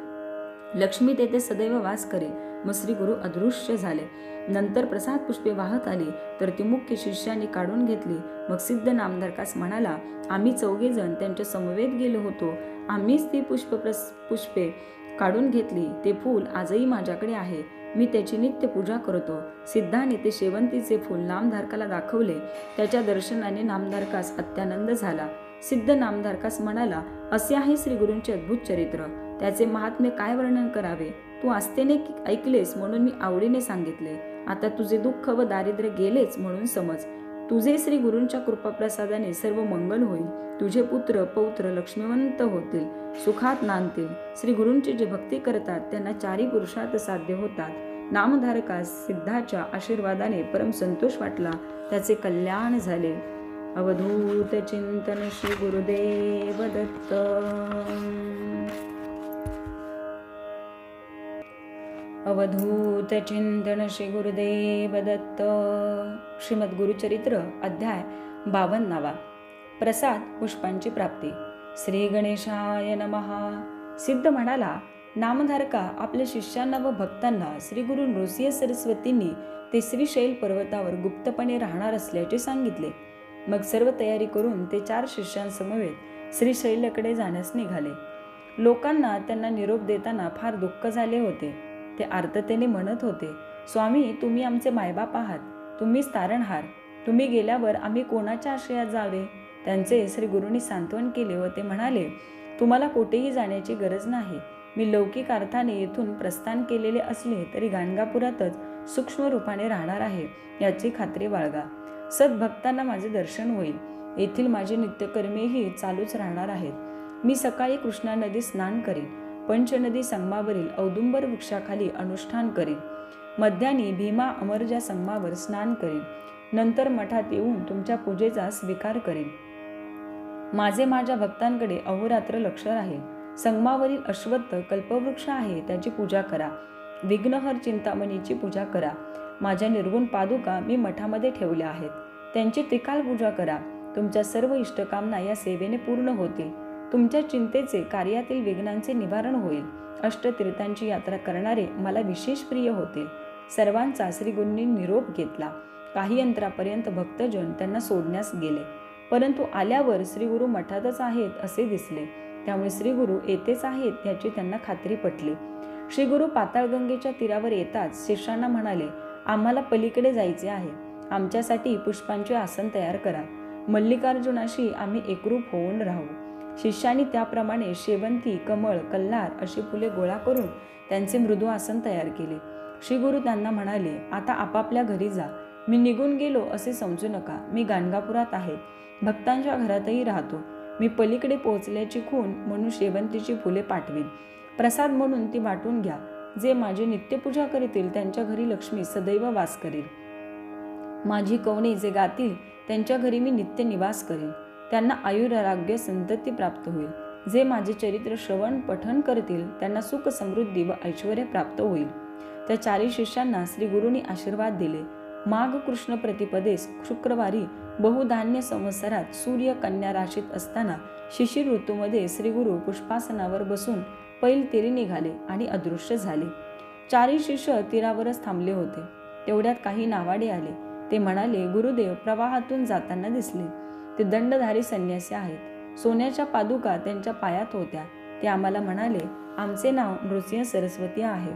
Speaker 1: लक्ष्मी तेथे सदैव वास करेल. मग श्री गुरु अदृश्य झाले. नंतर प्रसाद पुष्पे वाहत आली तर ती मुख्य शिष्यांनी काढून घेतली. मग सिद्ध नामधारकास म्हणाला, आम्ही 4 जण त्यांच्या समवेत गेलो होतो. आम्हीच ती पुष्पे काढून घेतली. ते फूल आजही माझ्याकडे आहे. मी त्याची नित्य पूजा करतो. सिद्धाने ते शेवंतीचे फूल नामधारकाला दाखवले. त्याच्या दर्शनाने नामधारकास अत्यानंद झाला. सिद्ध नामधारकास म्हणाला, असे आहे श्री गुरूंचे अद्भुत चरित्र. त्याचे महात्म्य काय वर्णन करावे? तू आस्थेने ऐकलेस म्हणून मी आवडीने सांगितले. आता तुझे दुःख व दारिद्र्य गेलेच म्हणून समज. तुझे श्री गुरूंच्या कृपाप्रसादाने सर्व मंगल होईल. तुझे पुत्र पौत्र लक्ष्मीवंत होतील, सुखात नांदतील. श्री गुरूंची जे भक्ती करतात त्यांना 4 पुरुषार्थ साध्य होतात. नामधारकास सिद्धाच्या आशीर्वादाने परम संतोष वाटला. त्याचे कल्याण झाले. अवधूत चिंतन श्री गुरुदेव दत्त. अवधूत चिंतन श्री गुरुदेव दत्त. श्रीमद गुरुचरित्र अध्याय 52. प्रसाद पुष्पांची प्राप्ती. श्री गणेशाय नमः. सिद्ध म्हणाला, नामधारका, आपल्या शिष्यांना व भक्तांना श्री गुरु नृसिंह सरस्वतींनी ते श्रीशैल पर्वतावर गुप्तपणे राहणार असल्याचे सांगितले. मग सर्व तयारी करून ते 4 शिष्यांसमवेत श्रीशैलकडे जाण्यास निघाले. लोकांना त्यांना निरोप देताना फार दुःख झाले होते. ते आर्ततेने म्हणत होते, स्वामी, तुम्ही आमचे मायबाप आहात. तुम्हीच तारणहार. तुम्ही गेल्यावर आम्ही कोणाच्या आश्रयात जावे? त्यांचे श्री गुरूंनी सांत्वन केले व ते म्हणाले, तुम्हाला कोठेही जाण्याची गरज नाही. मी लौकिक अर्थाने येथून प्रस्थान केलेले असले तरी गाणगापुरातच सूक्ष्म रूपाने राहणार आहे याची खात्री बाळगा. सद्भक्तांना माझे दर्शन होईल. येथील माझे नित्यकर्मेही चालूच राहणार आहेत. मी सकाळी कृष्णा नदी स्नान करीन. पंचनदी संगमावरील औदुंबर वृक्षाखाली अनुष्ठान करीन. मध्यानी भीमा अमरजा संगमावर स्नान करीन. नंतर मठात येऊन तुमच्या पूजेचा स्वीकार करीन. माझे माझ्या भक्तांकडे अहोरात्र लक्ष राहील. संगमावरील अश्वत्थ कल्पवृक्ष आहे त्याची पूजा करा. विघ्नहर चिंतामणीची पूजा करा. माझ्या निर्गुण पादुका मी मठामध्ये ठेवल्या आहेत, त्यांची त्रिकाल पूजा करा. तुमच्या सर्व इष्टकामना या सेवेने पूर्ण होतील. तुमच्या चिंतेचे, कार्यातील विघ्नांचे निवारण होईल. अष्टतीर्थांची यात्रा करणारे मला विशेष प्रिय होतील. सर्वांचा श्रीगुरूंनी निरोप घेतला. काही अंतरापर्यंत भक्तजन त्यांना सोडण्यास गेले, परंतु आल्यावर श्रीगुरू मठातच आहेत असे दिसले. त्यामुळे श्रीगुरू येतेच आहेत याची त्यांना खात्री पटली. श्रीगुरू पाताळगंगेच्या तीरावर येताच शिष्यांना म्हणाले, आम्हाला पलीकडे जायचे आहे. आमच्यासाठी पुष्पांचे आसन तयार करा. मल्लिकार्जुनाशी आम्ही एकरूप होऊन राहू. शिष्यांनी त्याप्रमाणे शेवंती, कमळ, कल्हार अशी फुले गोळा करून त्यांचे मृदू आसन तयार केले. श्रीगुरू त्यांना म्हणाले, आता आपापल्या घरी जा. मी निघून गेलो असे समजू नका. मी गाणगापुरात आहे, भक्तांच्या घरातही राहतो. मी पलीकडे पोहोचल्याची खूण म्हणून शेवंतीची फुले पाठवीन. प्रसाद म्हणून ती वाटून घ्या. जे माझी नित्यपूजा करतील त्यांच्या घरी लक्ष्मी सदैव वास करेल. माझी कवणे जे गातील त्यांच्या घरी मी नित्य निवास करेन. त्यांना आयुरारोग्य संतती प्राप्त होईल. जे माझे चरित्र श्रवण पठण करतील त्यांना सुख समृद्धी व ऐश्वर्य प्राप्त होईल. त्या चारी शिष्यांना श्री गुरूंनी आशीर्वाद दिले. माघ कृष्ण प्रतिपदेस शुक्रवारी बहुधान्य संवत्सरात सूर्य कन्या राशीत असताना शिशिर ऋतूमध्ये श्रीगुरू पुष्पासनावर बसून पैल तीरी निघाले आणि अदृश्य झाले. चारी शिष्य तीरावरच थांबले होते. तेवढ्यात काही नावाडे आले. ते म्हणाले, गुरुदेव प्रवाहातून जाताना दिसले. ते दंडधारी संन्यासी आहेत. सोन्याच्या पादुका त्यांच्या पायात होत्या. ते आम्हाला म्हणाले, आमचे नाव नृसिंह सरस्वती आहे.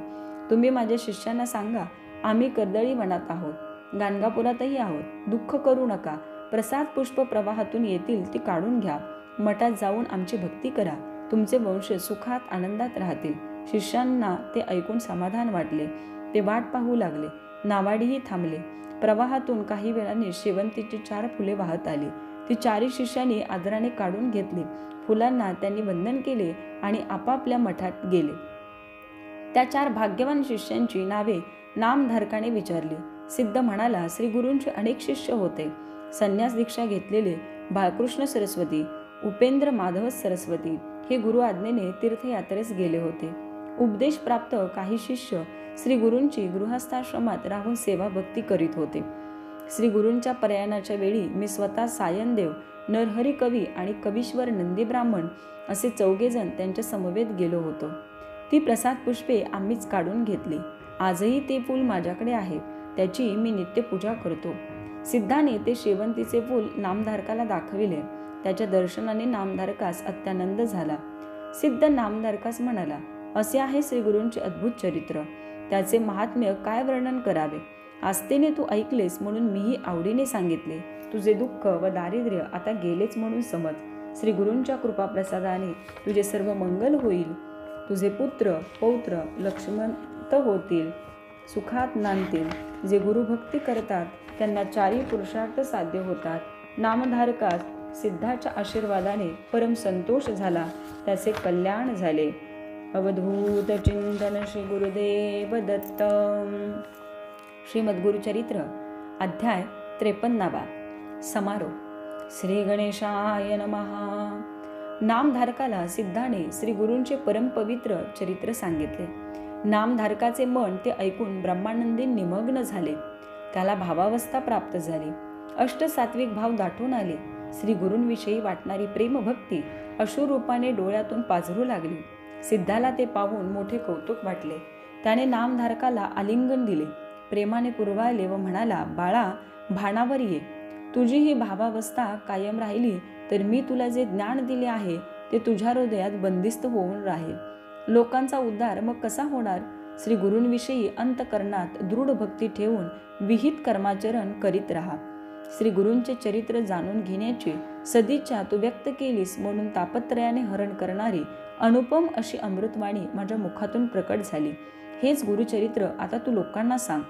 Speaker 1: तुम्ही माझ्या शिष्यांना सांगा, आम्ही कर्दळी वनात आहोत, गाणगापुरातही आहोत. दुःख करू नका. प्रसाद पुष्प प्रवाहातून येतील ती काढून घ्या. मठात जाऊन आमची भक्ती करा. तुमचे वंश सुखात आनंदात राहतील. शिष्यांना ते ऐकून समाधान वाटले. ते वाट पाहू लागले. नावाडीही थांबले. प्रवाहातून काही वेळाने शेवंतीची 4 फुले वाहत आली. ती चारी शिष्यांनी आदराने काढून घेतली. फुलांना त्यांनी वंदन केले आणि आपापल्या मठात गेले. त्या 4 भाग्यवान शिष्यांची नावे नामधारकाने विचारली. सिद्ध म्हणाला, श्री गुरूंचे अनेक शिष्य होते. संन्यास दीक्षा घेतलेले बाळकृष्ण सरस्वती, उपेंद्र माधव सरस्वती हे गुरु आज्ञेने तीर्थयात्रेस गेले होते. उपदेश प्राप्त काही शिष्य श्री गुरूंची गृहस्थाश्रमात राहून सेवा भक्ती करीत होते. श्री गुरूंच्या प्रयाणाच्या वेळी मी स्वतः सायनदेव, नरहरी कवी आणि कवीश्वर नंदी ब्राह्मण असे 4 जण त्यांच्या समवेत गेलो होतो. ती प्रसाद पुष्पे आम्हीच काढून घेतली. आजही ते फूल माझ्याकडे आहे. त्याची मी नित्य पूजा करतो. सिद्धाने ते शेवंतीचे फूल नामधारकाला दाखविले. त्याच्या दर्शनाने नामधारकास अत्यानंद झाला. सिद्ध नामधारकास म्हणाला, असे आहे श्री गुरूंचे अद्भुत चरित्र. त्याचे महात्म्य काय वर्णन करावे. आस्थेने तू ऐकलेस म्हणून मीही आवडीने सांगितले. तुझे दुःख व दारिद्र्य आता गेलेच म्हणून समज. श्री गुरूंच्या कृपाप्रसादाने तुझे सर्व मंगल होईल. तुझे पुत्र पौत्र लक्ष्मणत होतील, सुखात नांदतील. जे गुरुभक्ती करतात त्यांना 4 पुरुषार्थ साध्य होतात. नामधारकास सिद्धाच्या आशीर्वादाने परम संतोष झाला. त्याचे कल्याण झाले. अवधूत चिंतन श्री गुरुदेव दत्त. श्रीमद गुरुचरित्र अध्याय 53. समारोप. श्री गणेशाय नमः. नामधारकाला सिद्धाने श्री गुरूंचे परमपवित्र चरित्र सांगितले. नामधारकाचे मन ते ऐकून ब्रह्मानंदी निमग्न झाले. त्याला भावावस्था प्राप्त झाली. अष्टसात्विक भाव दाटून आले. श्री गुरूंविषयी वाटणारी प्रेमभक्ती अश्रुरूपाने डोळ्यातून पाझरू लागली. सिद्धाला ते पाहून मोठे कौतुक वाटले. त्याने नामधारकाला आलिंगन दिले, प्रेमाने पुरवाळले व म्हणाला, बाळा भानावर ये. तुझी ही भावावस्था कायम राहिली तर मी तुला जे ज्ञान दिले आहे ते तुझ्या हृदयात बंदिस्त होऊन राहील. लोकांचा उद्धार मग कसा होणार. श्री गुरूंविषयी अंतकरणात दृढ भक्ती ठेवून विहित कर्माचरण करीत राहा. श्री गुरूंचे चरित्र जाणून घेण्याची सदिच्छा तू व्यक्त केलीस म्हणून तापत्रयाने हरण करणारी अनुपम अशी अमृतवाणी माझ्या मुखातून प्रकट झाली. हेच गुरुचरित्र आता तू लोकांना सांग.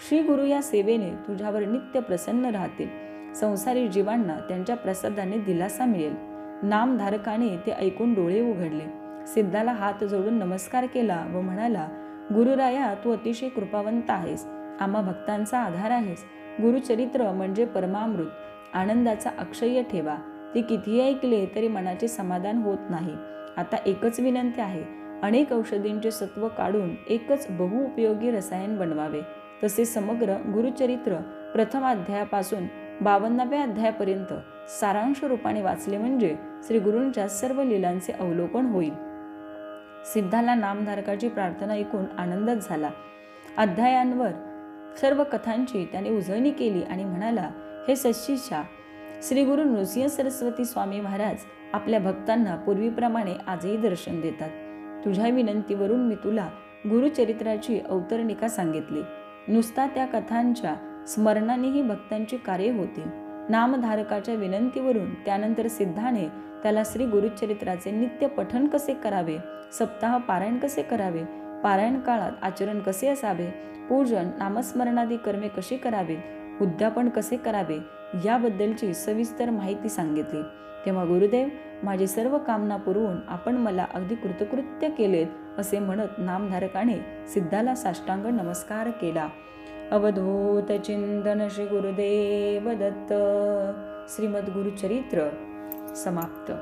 Speaker 1: श्री गुरु या सेवेने तुझ्यावर नित्य प्रसन्न राहतील. संसारी जीवांना त्यांच्या प्रसादाने दिलासा मिळेल. नामधारकाने ते ऐकून डोळे उघडले. सिद्धाला हात जोडून नमस्कार केला व म्हणाला, गुरुराया, तू अतिशय कृपावंत आहेस. आम्हा भक्तांचा आधार आहेस. गुरुचरित्र म्हणजे परमामृत, आनंदाचा अक्षय ठेवा. ती कितीही ऐकले तरी मनाचे समाधान होत नाही. आता एकच विनंती आहे, अनेक औषधींचे सत्व काढून एकच बहुउपयोगी रसायन बनवावे. तसे समग्र गुरुचरित्र प्रथम अध्यायापासून 52व्या अध्यायापर्यंत सारांश रूपाने वाचले म्हणजे श्री गुरूंच्या सर्व लीलांचे अवलोकन होईल. सिद्धाला नामधारकाची प्रार्थना ऐकून आनंदच झाला. अध्यायांवर सर्व कथांची त्याने उजळणी केली आणि म्हणाला, हे सच्चिशा, श्री गुरु नृसिंह सरस्वती स्वामी महाराज आपल्या भक्तांना पूर्वीप्रमाणे आजही दर्शन देतात. तुझ्या विनंतीवरून मी तुला गुरुचरित्राची अवतरणिका सांगितली. नुसता त्या कथांच्या स्मरणानेही भक्तांची कार्य होतील. नामधारकाच्या विनंतीवरून त्यानंतर सिद्धाने त्याला श्री गुरुचरित्राचे नित्य पठण कसे करावे, सप्ताह पारायण कसे करावे, पारायण काळात आचरण कसे असावे, पूजन नामस्मरणादी कर्मे कशी करावीत, उद्यापन कसे करावे याबद्दलची सविस्तर माहिती सांगितली. तेव्हा गुरुदेव, माझी सर्व कामना पुरवून आपण मला अगदी कृतकृत्य केलेत असे म्हणत नामधारकाने सिद्धाला साष्टांग नमस्कार केला. अवधूत चिंतन श्री गुरुदेव दत्त. श्रीमद् गुरुचरित्र समाप्त.